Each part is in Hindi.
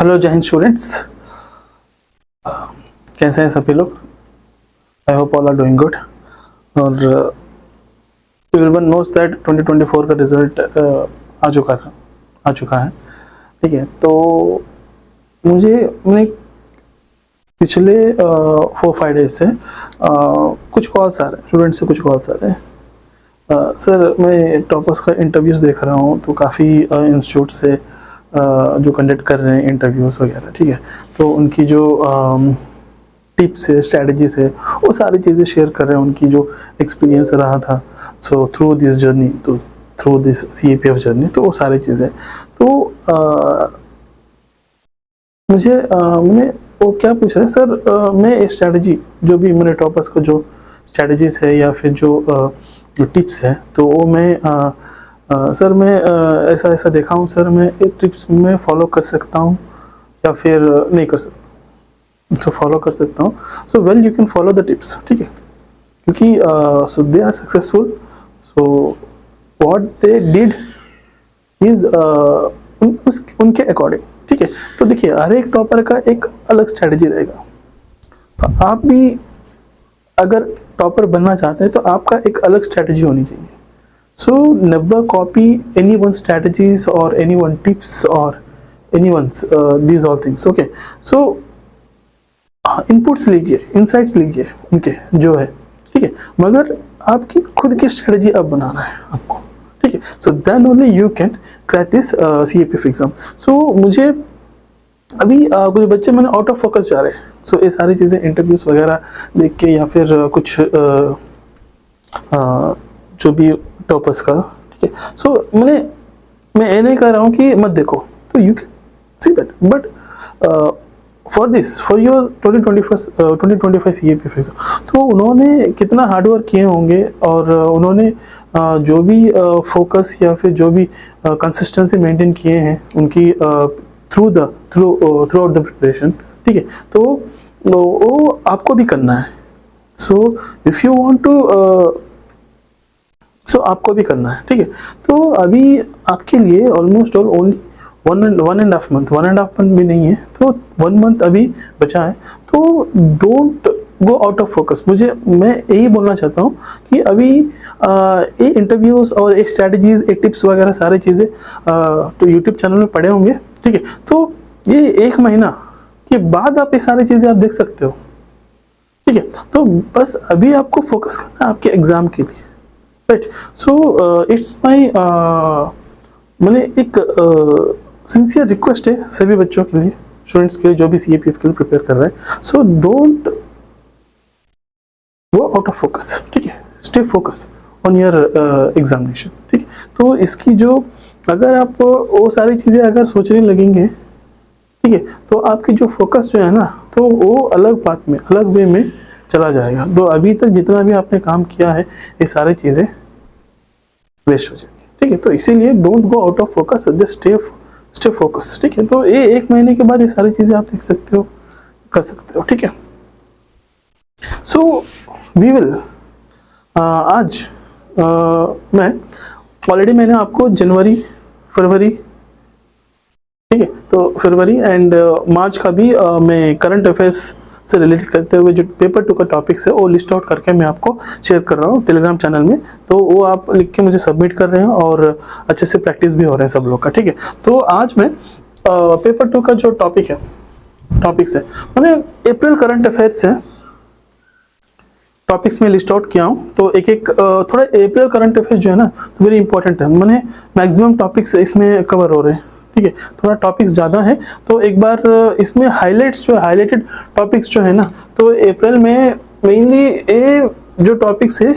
हेलो जय हिंद स्टूडेंट्स, कैसे हैं सभी लोग। I hope all are doing good. और एवरीवन नोज दैट 2024 का रिजल्ट आ चुका है। ठीक है, तो मैंने पिछले 4-5 डेज से कुछ कॉल्स आ रहे हैं स्टूडेंट से, कुछ कॉल्स आ रहे हैं। सर मैं टॉपर्स का इंटरव्यूज़ देख रहा हूँ, तो काफ़ी इंस्टीट्यूट से जो कंडक्ट कर रहे हैं इंटरव्यूज़ वगैरह, ठीक है, तो उनकी जो टिप्स है, स्ट्रैटेजीज है, वो सारी चीज़ें शेयर कर रहे हैं, उनकी जो एक्सपीरियंस रहा था सो थ्रू दिस जर्नी, तो थ्रू दिस CAPF जर्नी, तो वो सारी चीज़ें तो मैंने वो क्या पूछ रहे हैं सर, मैं स्ट्रैटेजी जो भी मैंने टॉपर्स का जो स्ट्रैटेजीज है या फिर जो टिप्स है, तो वो मैं सर मैं ऐसा देखा हूँ सर, मैं एक टिप्स में फॉलो कर सकता हूँ या फिर नहीं कर सकता, तो फॉलो कर सकता हूँ। So well you can follow the tips, ठीक है, क्योंकि so they are successful, so what they did is उनके अकॉर्डिंग, ठीक है। तो देखिए हर एक टॉपर का एक अलग स्ट्रैटेजी रहेगा, तो आप भी अगर टॉपर बनना चाहते हैं तो आपका एक अलग स्ट्रैटेजी होनी चाहिए। So never copy anyone's strategies or anyone tips or anyone's these all things. Okay. So inputs लीजिए, insights लीजिए उनके जो है, ठीक है, मगर आपकी खुद की स्ट्रेटजी अब बनाना है आपको, ठीक है। So then only you can crack this CAPF exam. So मुझे अभी कुछ बच्चे मैंने आउट ऑफ फोकस जा रहे हैं, so ये सारी चीज़ें इंटरव्यूज वगैरह देख के या फिर कुछ जो भी टॉपर्स का, ठीक है। सो मैं ये नहीं कह रहा हूँ कि मत देखो, तो you can see that, but for your 2025 CAPF exam, तो उन्होंने कितना हार्डवर्क किए होंगे और उन्होंने जो भी फोकस या फिर जो भी कंसिस्टेंसी मेंटेन किए हैं उनकी थ्रू आउट द प्रिपरेशन, ठीक है, तो वो आपको भी करना है। So if you want to आपको भी करना है, ठीक है। तो अभी आपके लिए almost only one and half month भी नहीं है, तो 1 मंथ अभी बचा है, तो don't go out of focus. मैं यही बोलना चाहता हूँ कि अभी ये इंटरव्यूज़ और ये स्ट्रैटेजीज, ये टिप्स वगैरह सारी चीज़ें तो यूट्यूब चैनल में पड़े होंगे, ठीक है। तो ये 1 महीना के बाद आप ये सारी चीज़ें आप देख सकते हो, ठीक है। तो बस अभी आपको फोकस करना है आपके एग्ज़ाम के लिए, राइट। सो इट्स माई मैंने एक सिंसियर रिक्वेस्ट है सभी बच्चों के लिए, स्टूडेंट्स के लिए जो भी CAPF के लिए प्रिपेयर कर रहे हैं। So don't go out of focus, ठीक है, stay focus on your examination, ठीक है। तो इसकी जो अगर आप वो सारी चीज़ें अगर सोचने लगेंगे, ठीक है, तो आपकी जो फोकस जो है ना, तो वो अलग बात में, अलग वे में चला जाएगा। तो अभी तक जितना भी आपने काम किया है ये सारी चीज़ें वेस्ट हो जाएंगी, ठीक है। तो इसीलिए don't go out of focus, just stay focus, ठीक है। तो ये 1 महीने के बाद ये सारी चीज़ें आप देख सकते हो, कर सकते हो, ठीक है। सो वी विल आज मैं ऑलरेडी मैंने आपको जनवरी, फरवरी, ठीक है, तो फरवरी एंड मार्च का भी मैं करंट अफेयर्स से रिलेटेड करते हुए जो पेपर 2 का टॉपिक्स है वो लिस्ट आउट करके मैं आपको शेयर कर रहा हूँ टेलीग्राम चैनल में, तो वो आप लिख के मुझे सबमिट कर रहे हैं और अच्छे से प्रैक्टिस भी हो रहे हैं सब लोग का, ठीक है। तो आज मैं पेपर 2 का जो टॉपिक्स है मैंने अप्रैल करंट अफेयर्स से टॉपिक्स में लिस्ट आउट किया हूँ, तो एक थोड़ा अप्रैल करंट अफेयर्स जो है ना, तो वेरी इंपॉर्टेंट है, मैंने मैक्सिमम टॉपिक्स इसमें कवर हो रहे हैं, ठीक है। थोड़ा टॉपिक्स ज़्यादा है, तो एक बार इसमें हाईलाइटेड टॉपिक्स जो है ना, तो अप्रैल में मेनली ये जो टॉपिक्स है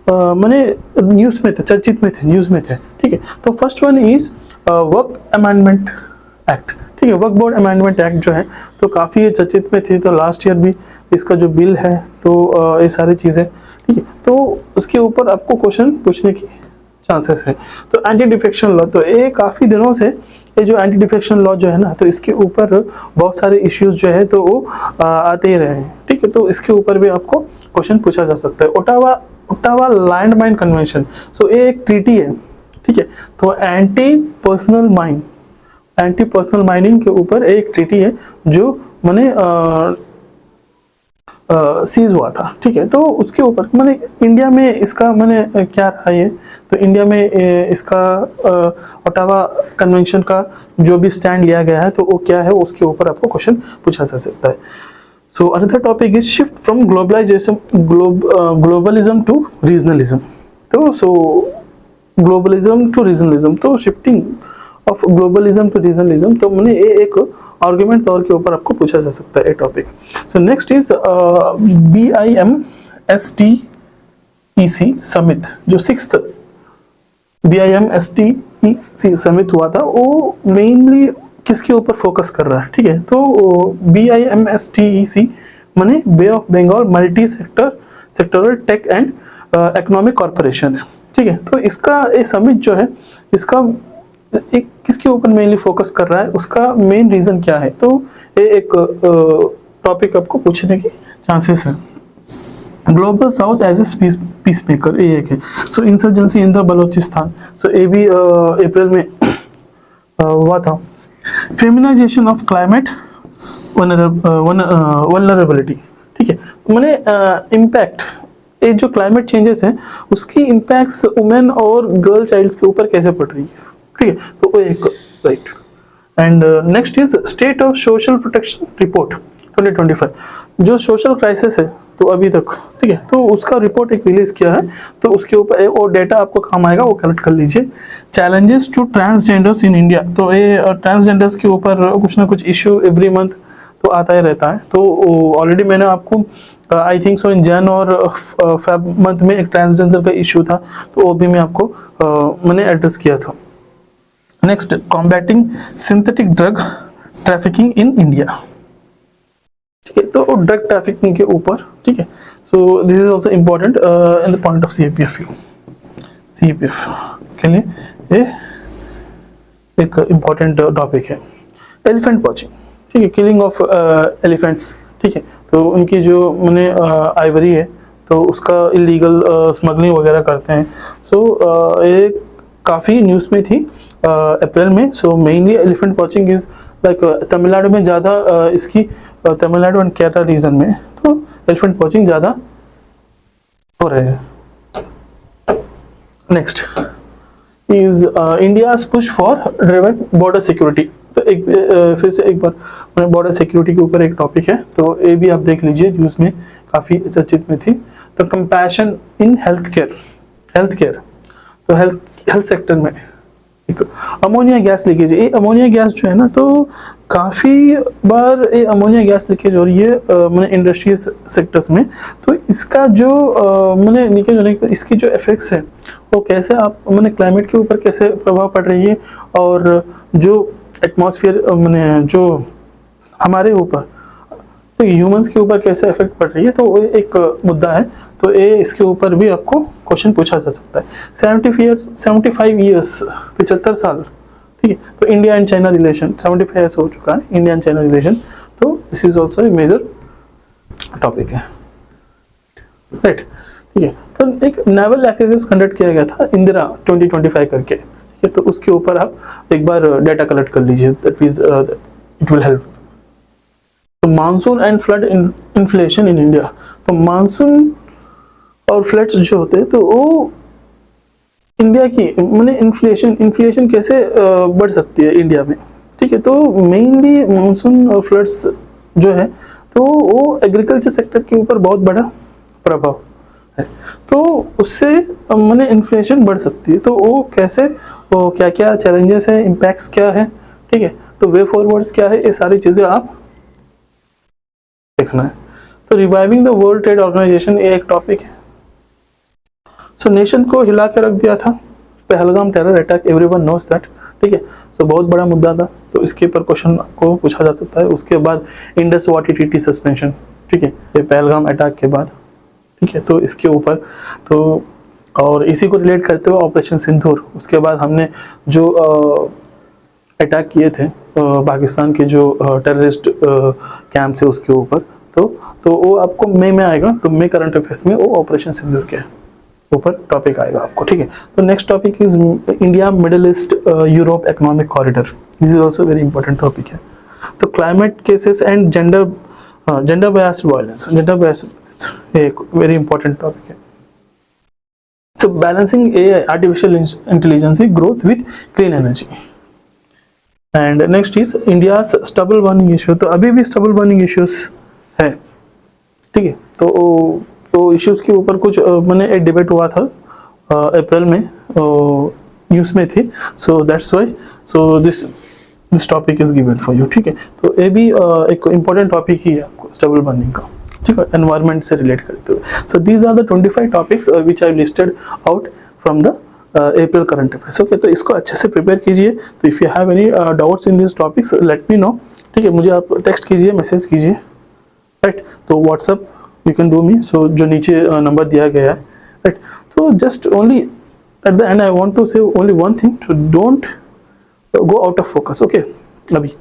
मैंने न्यूज़ में थे, चर्चित में थे, न्यूज़ में थे, ठीक है। तो first one is work amendment act, ठीक है। वर्क बोर्ड अमेंडमेंट एक्ट जो है तो काफ़ी चर्चित में थी, तो लास्ट ईयर भी इसका जो बिल है तो ये सारी चीज़ें, ठीक है, तो उसके ऊपर आपको क्वेश्चन पूछने की चांसेस है। तो एंटी डिफेक्शन लॉ, तो ये काफ़ी दिनों से ये जो एंटी डिफेक्शन लॉ जो है ना, तो इसके ऊपर बहुत सारे इश्यूज जो है तो वो आते ही रहे हैं, ठीक है। तो इसके ऊपर भी आपको क्वेश्चन पूछा जा सकता है। ओटावा लैंड माइन कन्वेंशन, सो ये एक ट्रीटी है, ठीक है। तो anti personal mine anti personal mining के ऊपर एक ट्रीटी है जो मैंने सीज हुआ था, ठीक है। तो उसके ऊपर मैंने इंडिया में इसका मैंने क्या रहा ये, तो इंडिया में इसका ओटावा कन्वेंशन का जो भी स्टैंड लिया गया है तो वो क्या है, उसके ऊपर आपको क्वेश्चन पूछा जा सकता है। So another topic is shift from globalization globalism to regionalism. तो सो ग्लोबलिज्म टू रीजनलिज्म, तो shifting of globalism to regionalism, तो मैंने ये एक आर्गुमेंट तौर के ऊपर आपको पूछा जा सकता है ये topic. So next is BIMSTEC summit, जो 6th BIMSTEC समिट हुआ था, वो मेनली किसके ऊपर फोकस कर रहा है, ठीक है। तो BIMSTEC माने bay of Bengal multi sectoral tech and economic corporation है, ठीक है। तो इसका ये समिट जो है, इसका एक किसके ऊपर मेनली फोकस कर रहा है, उसका मेन रीजन क्या है, तो ये एक टॉपिक आपको पूछने के चांसेस है। Global south as a peace maker, ये एक है। So insurgency in the Balochistan, so ये भी अप्रैल में हुआ था। फेमिनाइजेशन ऑफ क्लाइमेट वल्नरेबिलिटी, ठीक है। मैंने इम्पैक्ट, ये जो क्लाइमेट चेंजेस हैं उसकी इम्पैक्ट्स वुमेन और गर्ल चाइल्ड्स के ऊपर कैसे पड़ रही है, ठीक है। तो वो एक right. And next is state of social protection report 2025, जो सोशल क्राइसिस है तो अभी तक, ठीक है, तो उसका रिपोर्ट एक रिलीज किया है, तो उसके ऊपर वो डेटा आपको काम आएगा, वो कलेक्ट कर लीजिए। Challenges to transgenders in India, तो ये ट्रांसजेंडर्स के ऊपर कुछ ना कुछ इश्यू एवरी मंथ तो आता ही रहता है। तो ऑलरेडी मैंने आपको आई थिंक सो इन जैन और फेब मंथ में एक ट्रांसजेंडर का इश्यू था, तो वो भी मैं आपको मैंने एड्रेस किया था। Next, combating synthetic drug trafficking in India, ठीक है। तो ड्रग ट्रैफिकिंग के ऊपर, ठीक है। So this is also important in the point of CAPF के लिए ये एक इम्पोर्टेंट टॉपिक है। एलिफेंट वॉचिंग, ठीक है, किलिंग ऑफ एलिफेंट्स, ठीक है। तो उनकी जो मैंने आइवरी है तो उसका इलीगल स्मगलिंग वगैरह करते हैं। सो ये काफ़ी न्यूज़ में थी अप्रैल में। So mainly elephant watching is like Tamil Nadu में ज़्यादा इसकी तमिलनाडु एंड केरला रीजन में तो एलिफेंट वॉचिंग ज़्यादा हो रहे हैं। Next is India's push for driven border security, तो एक फिर से एक बार बॉर्डर सिक्योरिटी के ऊपर एक टॉपिक है, तो ये भी आप देख लीजिए, न्यूज़ में काफ़ी चर्चित में थी। तो कंपैशन इन हेल्थ केयर, तो हेल्थ सेक्टर में एक अमोनिया गैस लीकेज, ये अमोनिया गैस जो है ना, तो काफ़ी बार ये अमोनिया गैस लीकेज हो रही है मैंने इंडस्ट्री सेक्टर्स में। तो इसका जो मैंने लीकेज होने के इसकी जो इफेक्ट्स है वो कैसे आप मैंने क्लाइमेट के ऊपर कैसे प्रभाव पड़ रही है, और जो एटमॉस्फेयर मैंने जो हमारे ऊपर तो ह्यूमंस के ऊपर कैसे इफेक्ट पड़ रही है, तो वो एक मुद्दा है। तो ये इसके ऊपर भी आपको क्वेश्चन पूछा जा सकता है। 75 ईयर्स 75 साल, ठीक है। तो India and China relation 75 years हो चुका है, इंडिया एंड चाइना रिलेशन, तो this is also a major topic है, राइट, ठीक है। तो एक नेवल एक्सरसाइज कंडक्ट किया गया था इंदिरा 2025 करके, ठीक है। तो उसके ऊपर आप एक बार डेटा कलेक्ट कर लीजिए, that means it will help. तो monsoon and flood inflation in India, तो मानसून और फ्लड्स जो होते हैं तो वो इंडिया की मैंने इन्फ्लेशन कैसे बढ़ सकती है इंडिया में, ठीक है। तो मेनली मानसून और फ्लड्स जो है तो वो एग्रीकल्चर सेक्टर के ऊपर बहुत बड़ा प्रभाव है, तो उससे मैंने इन्फ्लेशन बढ़ सकती है। तो वो कैसे, वो क्या क्या चैलेंजेस है, इम्पैक्ट्स क्या है, ठीक है। तो वे फॉरवर्ड्स क्या है, ये सारी चीज़ें आप देखना है। तो reviving the world trade organization ये एक टॉपिक है। सो नेशन को हिला के रख दिया था Pahalgam terror attack, everyone knows that, ठीक है। सो बहुत बड़ा मुद्दा था, तो इसके ऊपर क्वेश्चन को पूछा जा सकता है। उसके बाद इंडस वाटर ट्रीटी सस्पेंशन, ठीक है, ये पहलगाम अटैक के बाद, ठीक है। तो इसके ऊपर तो और इसी को रिलेट करते हुए ऑपरेशन सिंदूर, उसके बाद हमने जो अटैक किए थे पाकिस्तान के जो टेररिस्ट कैंप से उसके ऊपर, तो वो आपको मई में आएगा। तो मई करंट अफेयर्स में वो ऑपरेशन सिंदूर के ऊपर टॉपिक आएगा आपको, ठीक है। तो next topic is India middle east Europe economic corridor. This is also very important topic है। तो climate cases and gender biased violence, एक वेरी इंपॉर्टेंट टॉपिक है। So balancing AI, artificial intelligence growth with clean energy. And next is India's stubble burning issue। तो अभी भी stubble burning issues है, ठीक है। तो issues के ऊपर कुछ मैंने एक डिबेट हुआ था अप्रैल में, न्यूज़ में थी। So that's why this topic is given for you, ठीक है। तो ये भी एक इम्पोर्टेंट टॉपिक ही है आपको स्टबल बर्निंग का, ठीक है, एनवायरनमेंट से रिलेट करते हुए। So these are the 25 topics which I listed out from the April current affairs. Okay, तो इसको अच्छे से प्रिपेयर कीजिए। तो if you have any doubts in this topics let me know, ठीक है। मुझे आप टेक्स्ट कीजिए, मैसेज कीजिए, राइट। तो WhatsApp you can do me, so जो नीचे नंबर दिया गया है, राइट। तो just only at the end I want to say only one thing, to don't go out of focus. Okay, अभी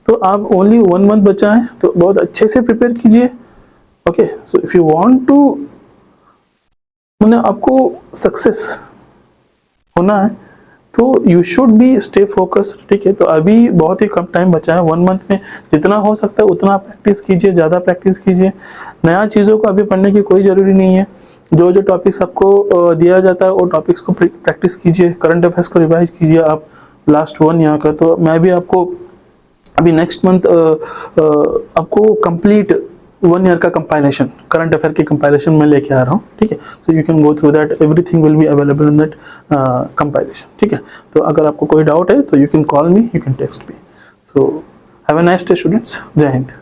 तो आप ओनली 1 मंथ बचा है, तो बहुत अच्छे से प्रिपेयर कीजिए। Okay, so if you want to, मैंने आपको सक्सेस होना है तो you should be stay focused, ठीक है। तो अभी बहुत ही कम टाइम बचा है, 1 मंथ में जितना हो सकता है उतना प्रैक्टिस कीजिए, ज़्यादा प्रैक्टिस कीजिए। नया चीज़ों को अभी पढ़ने की कोई ज़रूरी नहीं है। जो जो टॉपिक्स आपको दिया जाता है वो टॉपिक्स को प्रैक्टिस कीजिए, करंट अफेयर्स को रिवाइज कीजिए आप लास्ट 1 ईयर का। तो मैं भी आपको अभी नेक्स्ट मंथ आपको कंप्लीट 1 ईयर का कंपाइलेशन, करंट अफेयर की कंपाइलेशन में लेके आ रहा हूँ, ठीक है। So you can go through that, everything will be available in that compilation, ठीक है। तो अगर आपको कोई डाउट है तो you can call me, you can text me. So have a nice day students, जय हिंद।